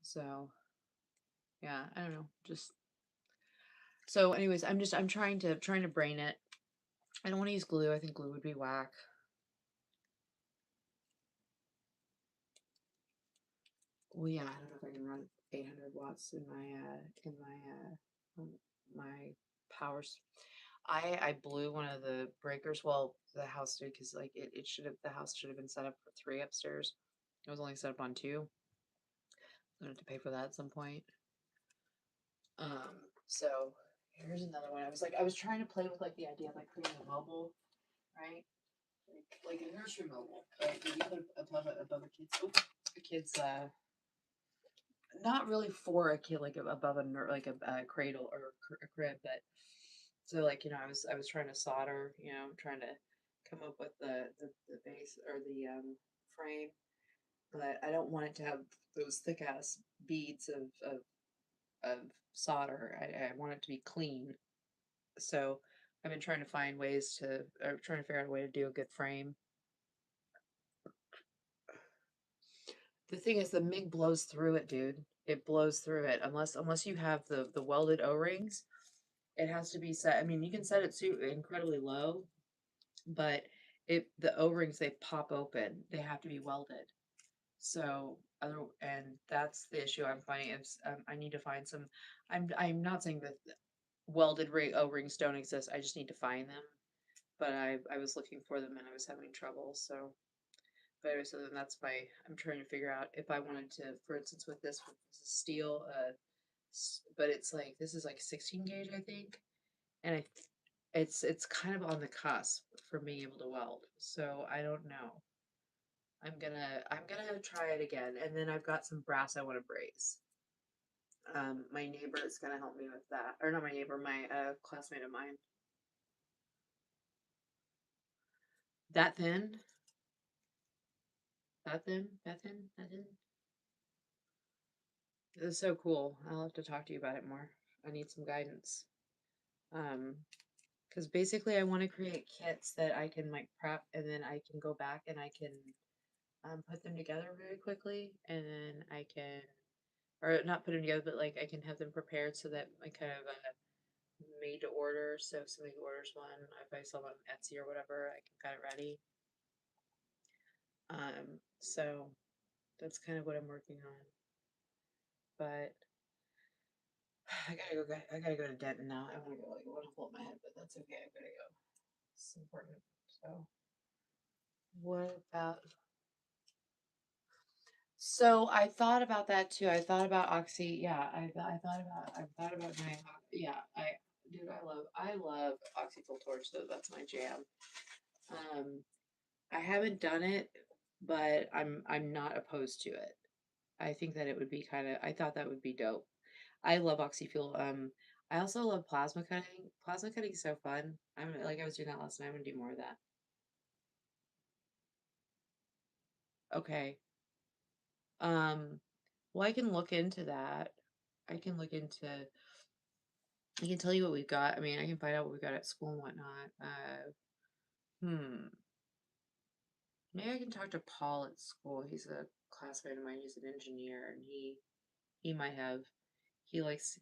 So yeah, I don't know. Just so, anyways, I'm trying to brain it. I don't want to use glue. I think glue would be whack. Well, yeah, I don't know if I can run 800 watts in my powers. I blew one of the breakers. Well, the house did because like the house should have been set up for 3 upstairs. It was only set up on 2. I have to pay for that at some point. So here's another one. I was trying to play with like the idea of like creating a mobile, right? Like a nursery mobile, right? That you put above a kid's not really for a kid, like above like a cradle or a crib, but so like I was trying to solder, trying to come up with the base or the frame, but I don't want it to have those thick ass beads of solder. I want it to be clean. So I've been trying to find ways to, or trying to figure out a way to do a good frame. The thing is, the MIG blows through it, dude. It blows through it unless you have the welded O-rings. It has to be set. I mean, you can set it to incredibly low, but the O-rings they pop open. They have to be welded. So other and that's the issue I'm finding is I need to find some. I'm not saying that welded O-rings don't exist. I just need to find them. But I was looking for them and I was having trouble. So, but anyway, so then that's I'm trying to figure out if I wanted to, for instance, with this steel, but it's like this is like 16 gauge, I think, and it's kind of on the cusp for being able to weld. So I don't know. I'm gonna try it again, and then I've got some brass I want to braze. My neighbor is gonna help me with that, or not my neighbor, my classmate of mine. That thin, that thin. It's so cool. I'll have to talk to you about it more. I need some guidance. Um, because basically I want to create kits that I can like prep and then I can go back and I can put them together very quickly and then I can, or not put them together, but like I can have them prepared so that I kind of made to order. So if somebody orders one, if I sell them on Etsy or whatever, I can got it ready. So that's kind of what I'm working on. But I gotta go to Denton now. I want to go. Like, I want to pull up my head, but that's okay. I gotta go. It's important. So, what about? So I thought about that too. I thought about oxy. Yeah, I thought about my. Yeah, dude, I love oxyfuel torch. So that's my jam. Um, I haven't done it, but I'm not opposed to it. I think that it would be kind of. I thought that would be dope. I love oxyfuel. I also love plasma cutting. Plasma cutting is so fun. I was doing that last night. I'm gonna do more of that. Okay. Um, well, I can look into that. I can look into. I can tell you what we've got. I mean, I can find out what we've got at school and whatnot. Hmm. Maybe I can talk to Paul at school. He's a classmate of mine. He's an engineer, and he might have. He likes.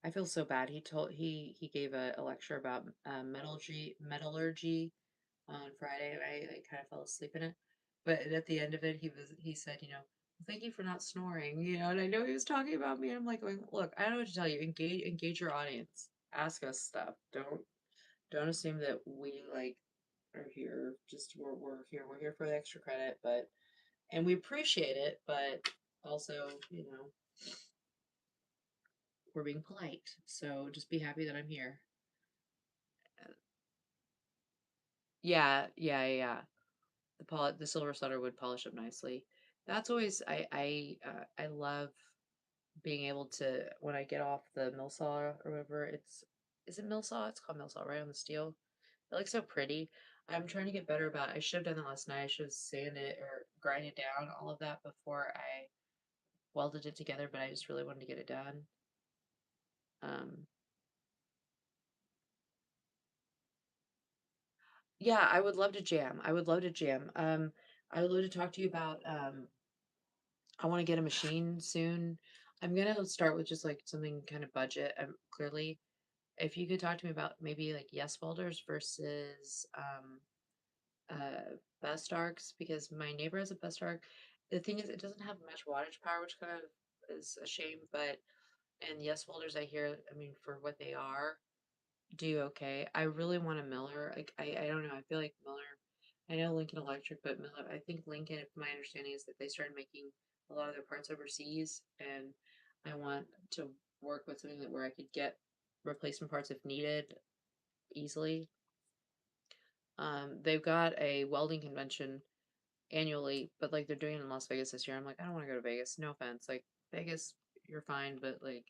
I feel so bad. He gave a lecture about metallurgy on Friday, and I kind of fell asleep in it. But at the end of it, he said, thank you for not snoring, and I know he was talking about me, and I'm like going, look, I don't know what to tell you. Engage your audience. Ask us stuff. Don't assume that we like are here just we're here for the extra credit, but and we appreciate it, but also, we're being polite. So just be happy that I'm here. Yeah, yeah, yeah, yeah. The silver solder would polish up nicely. That's always I love being able to when I get off the mill saw or whatever. Is it mill saw? It's called mill saw, right, on the steel. It looks so pretty. I'm trying to get better about it. I should have done that last night. I should have sanded it or grinded down all of that before I welded it together, but I just really wanted to get it done. Um, yeah, I would love to jam. I would love to jam. I would love to talk to you about I want to get a machine soon. I'm gonna start with just like something kind of budget. Clearly, if you could talk to me about maybe like yes welders versus best arcs, because my neighbor has a best arc. The thing is, it doesn't have much wattage power, which kind of is a shame. But and yes welders, I hear, I mean, for what they are, do okay. I really want a Miller. Like I don't know. I feel like Miller. I know Lincoln Electric, but Miller. I think Lincoln. If my understanding is that they started making a lot of their parts overseas, and I want to work with something that where I could get replacement parts if needed easily. They've got a welding convention annually, but like they're doing it in Las Vegas this year. I'm like, I don't want to go to Vegas. No offense. Like Vegas, you're fine, but like,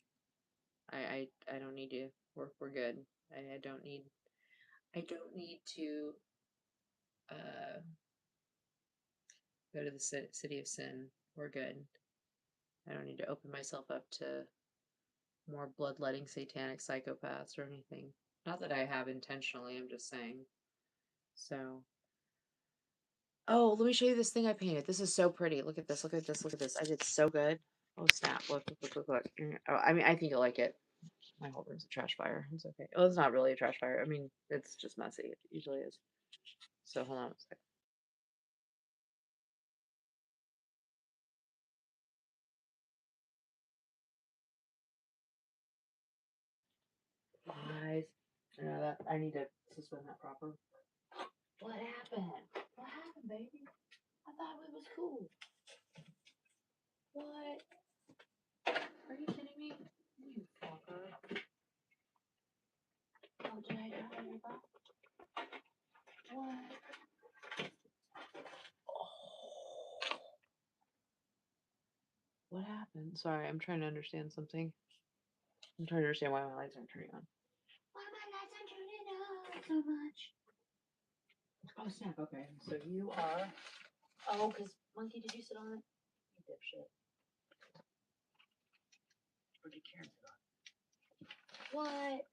I don't need to. We're good. I don't need. I don't need to go to the city of sin. We're good. I don't need to open myself up to more bloodletting satanic psychopaths or anything. Not that I have intentionally, I'm just saying. So, oh, let me show you this thing I painted. This is so pretty. Look at this, look at this, look at this. I did so good. Oh, snap. Look, look, look, look, look. Oh, I mean, I think you'll like it. My whole room's a trash fire. It's okay. Oh, it's not really a trash fire. I mean, it's just messy. It usually is. So, hold on a second. Guys, you know that I need to suspend that proper. What happened? What happened, baby? I thought it was cool. What? Are you kidding me? You fucker. Oh, did I tell you about? What? Oh. What happened? Sorry, I'm trying to understand something. I'm trying to understand why my lights aren't turning on. Why my lights aren't turning on so much? Oh, snap. Okay. So you are. Oh, because Monkey, did you sit on it? You dipshit. Or did Karen sit on it? What?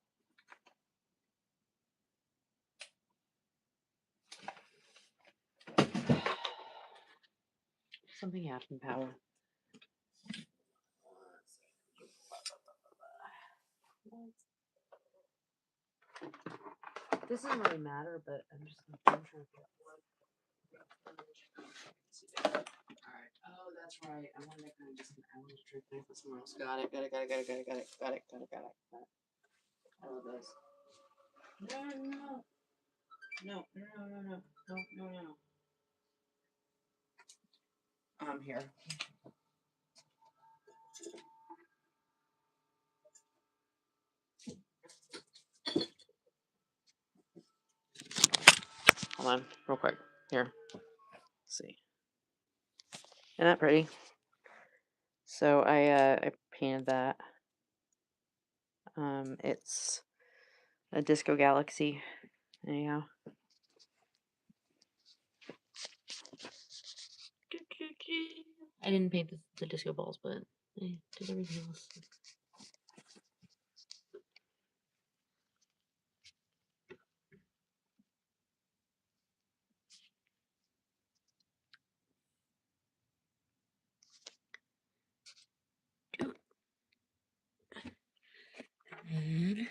Something happened, Power. This doesn't really matter, but I'm trying to figure out what. Alright. Oh, that's right. I wanted to kind of just I wanted to try to connect with somewhere else. Got it, got it, got it, got it, got it, got it, got it, got it, got it, got it. I love this. No, no, no, no, no, no, no, no, no, no. I'm here. Hold on, real quick. Here. Let's see. Isn't that pretty? So I painted that. It's a disco galaxy. Anyhow. I didn't paint the disco balls, but I did everything else. And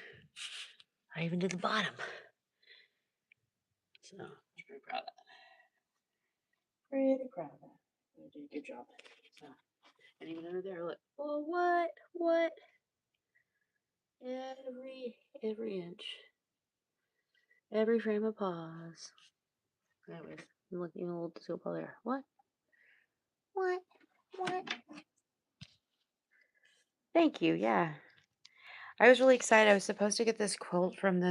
I even did the bottom. So I'm pretty proud of that. Pretty proud of that. I did a good job. So, and even under there, look. Oh, what? Every inch, every frame of pause. Anyways, I'm looking at a little disco ball there. What? What? Thank you. Yeah, I was really excited. I was supposed to get this quilt from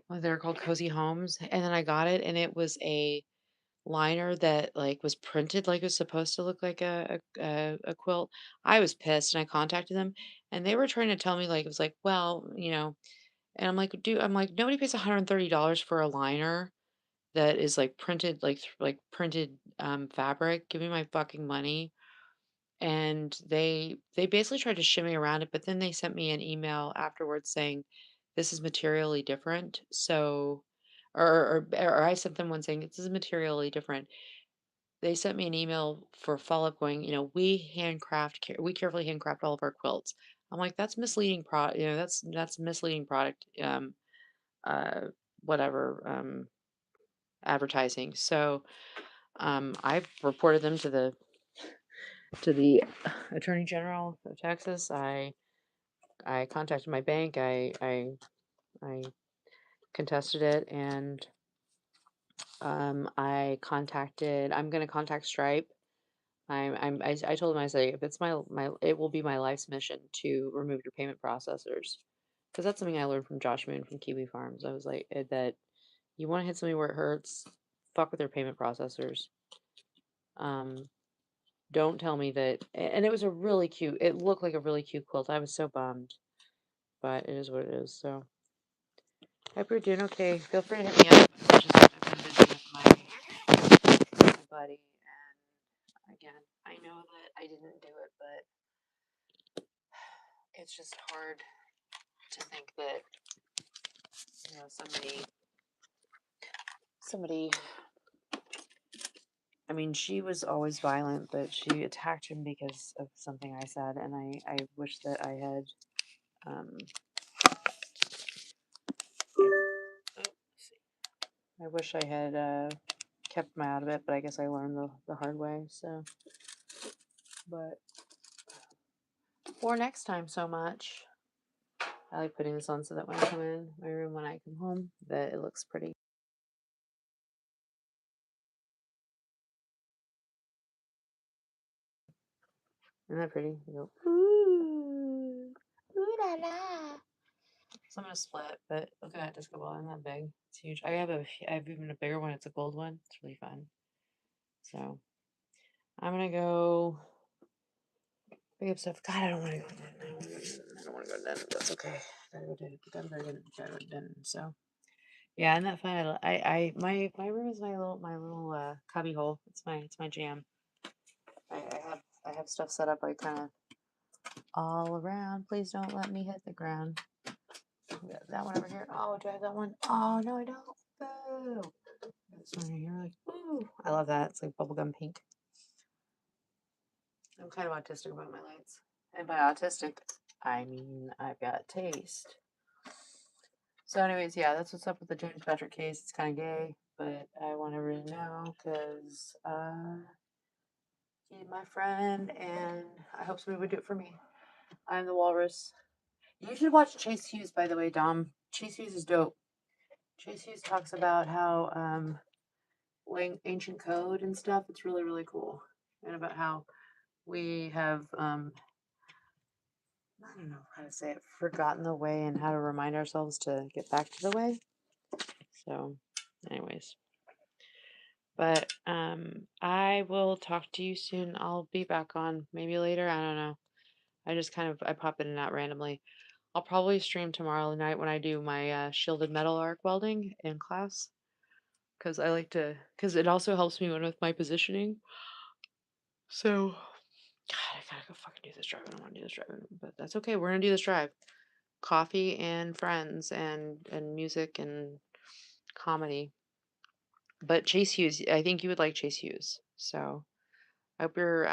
what they're called, Cozy Homes, and then I got it, and it was a liner that like was printed like it was supposed to look like a quilt. I was pissed, and I contacted them, and they were trying to tell me like it was like, well, and I'm like, dude, I'm like, nobody pays $130 for a liner that is like printed like printed fabric. Give me my fucking money. And they basically tried to shimmy around it, but then they sent me an email afterwards saying this is materially different. So, or I sent them one saying this is materially different. They sent me an email for follow up going, we carefully handcraft all of our quilts. I'm like, that's misleading that's misleading product, uh, whatever, advertising. So, I've reported them to the Attorney General of Texas. I contacted my bank. I contested it, and I'm gonna contact Stripe. I told him, I said, if it's it will be my life's mission to remove your payment processors, because that's something I learned from Josh Moon from Kiwi Farms. I was like, that you want to hit somebody where it hurts, fuck with their payment processors. Um, Don't tell me that. And it was a really cute, it looked like a really cute quilt. I was so bummed, but it is what it is. So, hope you're doing okay. Feel free to hit me up. It's just I've been busy with my buddy. And again, I know that I didn't do it, but it's just hard to think that, somebody, I mean, she was always violent, but she attacked him because of something I said, and I wish that I had, I wish I had kept my out of it, but I guess I learned the hard way. So, but for next time, so much. I like putting this on so that when I come in my room, when I come home, that it looks pretty. Isn't that pretty? You go, ooh, ooh la la. So I'm gonna split, but look at that disco ball. Isn't that big? It's huge. I have even a bigger one. It's a gold one. It's really fun. So I'm gonna go pick up stuff. God, I don't want to go to den. I don't want to go to den. That's okay. Gotta go to den. So yeah, isn't that fun? My room is my little cubby hole. It's my jam. I have stuff set up like kind of all around. Please don't let me hit the ground. That one over here. Oh, do I have that one? Oh no, I don't. Boo. This one right here, like, ooh, I love that. It's like bubblegum pink. I'm kind of autistic about my lights. And by autistic, I mean I've got taste. So anyways, yeah, that's what's up with the James Patrick case. It's kind of gay, but I want everyone to know because he's my friend, and I hope somebody would do it for me. I'm the walrus. You should watch Chase Hughes, by the way, Dom. Chase Hughes is dope. Chase Hughes talks about how ancient code and stuff. It's really, really cool. And about how we have I don't know how to say it, forgotten the way and how to remind ourselves to get back to the way. So, anyways. But I will talk to you soon. I'll be back on maybe later. I don't know. I pop in and out randomly. I'll probably stream tomorrow night when I do my shielded metal arc welding in class because because it also helps me with my positioning. So, God, I gotta go fucking do this drive. I don't want to do this drive, but that's okay. We're gonna do this drive. Coffee and friends and music and comedy. But Chase Hughes, I think you would like Chase Hughes. So I hope you're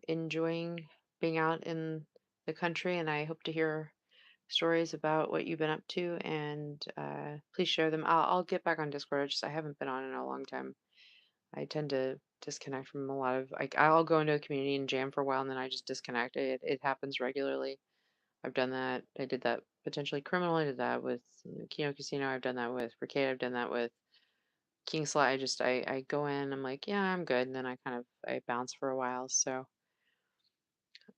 enjoying being out in the country, and I hope to hear stories about what you've been up to. And please share them. I'll get back on Discord. I haven't been on in a long time. I tend to disconnect from a lot of like I'll go into a community and jam for a while, and then I just disconnect. It happens regularly. I've done that. I did that potentially criminal. I did that with Kino Casino. I've done that with Brigade. I've done that with King Slot. I go in. I'm like, yeah, I'm good, and then I bounce for a while. So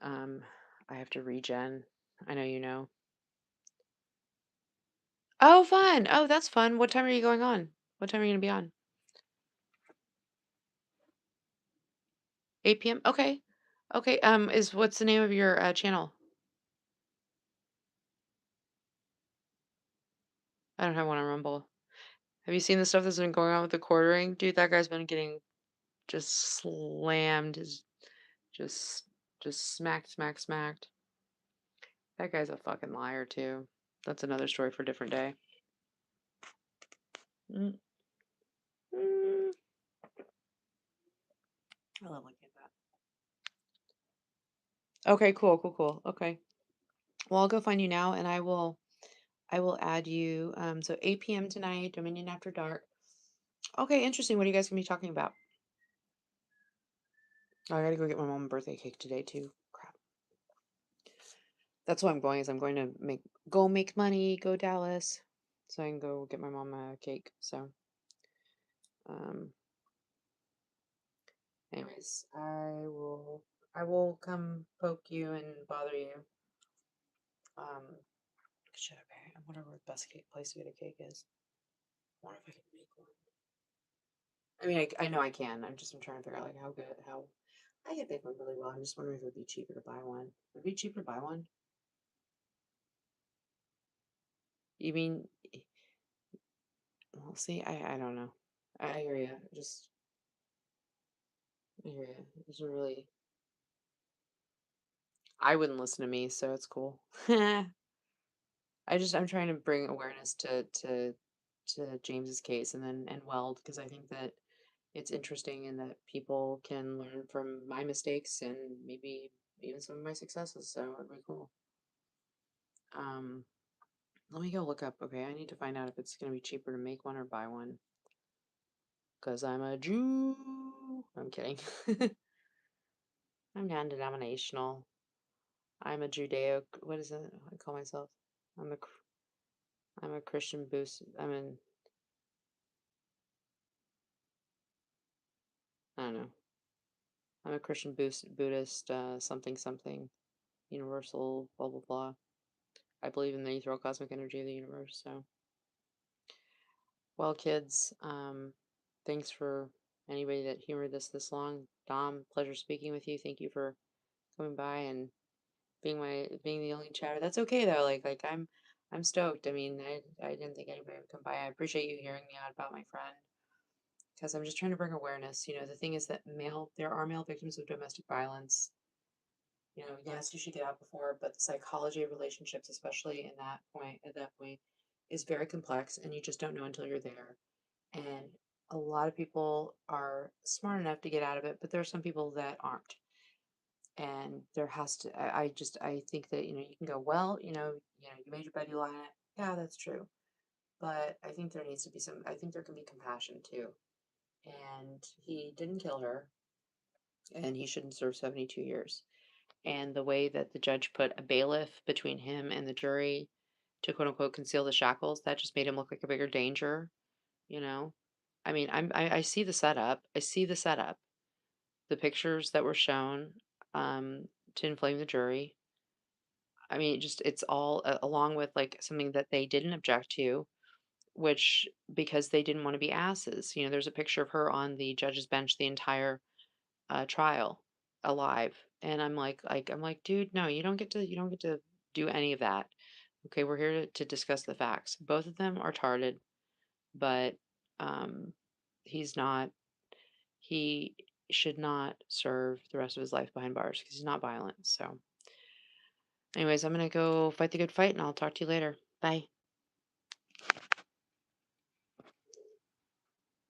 um, I have to regen. I know you know. Oh, fun. Oh, that's fun. What time are you going on? What time are you gonna be on? 8 p.m. Okay. Okay. Is what's the name of your channel? I don't have one on Rumble. Have you seen the stuff that's been going on with the quartering? Dude, that guy's been getting just slammed. Just just smacked, smacked, smacked. That guy's a fucking liar too. That's another story for a different day. Mm. Mm. I love looking at that. Okay, cool, cool, cool. Okay. Well, I'll go find you now and I will add you. So 8 p.m. tonight, Dominion After Dark. Okay, interesting. What are you guys gonna be talking about? Oh, I gotta go get my mom a birthday cake today too. Crap. That's what I'm going is I'm going to make money, go Dallas. So I can go get my mom a cake. So um anyways, I will come poke you and bother you. Um Shit, okay. I wonder where the best cake place to get a cake is. I wonder if I can make one. I mean, I know I can. I'm trying to figure out like how good, how I get big one really well. I'm just wondering if it would be cheaper to buy one. Would it be cheaper to buy one? You mean, well, see, I don't know. I hear you. I hear you. It doesn't really. I wouldn't listen to me, so it's cool. I'm trying to bring awareness to James's case and Weld because I think that it's interesting and that people can learn from my mistakes and maybe even some of my successes. So it'd be cool. Um, Let me go look up. Okay, I need to find out if it's gonna be cheaper to make one or buy one. Cause I'm a Jew. I'm kidding. I'm non-denominational. I'm a Judeo. What is it? I call myself. I'm a. I'm a Christian boost. I don't know. I'm a Christian Buddhist. Something something. Universal. Blah blah blah. I believe in the ethereal cosmic energy of the universe. So, well, kids. Thanks for anybody that humored this long. Dom, pleasure speaking with you. Thank you for coming by and being the only chatter. That's okay though. I'm stoked. I mean, I didn't think anybody would come by. I appreciate you hearing me out about my friend because I'm just trying to bring awareness. The thing is that there are male victims of domestic violence. Yes, you should get out before, but the psychology of relationships, especially at that point, is very complex, and you just don't know until you're there. And a lot of people are smart enough to get out of it, but there are some people that aren't. And there has to, I think that, you can go, well, you made your bed, you lie on it. Yeah, that's true. But I think there needs to be I think there can be compassion too. And he didn't kill her, and he shouldn't serve 72 years. And the way that the judge put a bailiff between him and the jury to quote unquote conceal the shackles, that just made him look like a bigger danger, you know? I mean, I see the setup. I see the setup. The pictures that were shown to inflame the jury. I mean, it's all along with like something that they didn't object to, which because they didn't want to be asses. There's a picture of her on the judge's bench the entire trial, alive, and I'm like, dude, no, you don't get to do any of that. Okay, we're here to discuss the facts. Both of them are tarded, but um, he's not. He should not serve the rest of his life behind bars because he's not violent. So, anyways, I'm gonna go fight the good fight, and I'll talk to you later. Bye.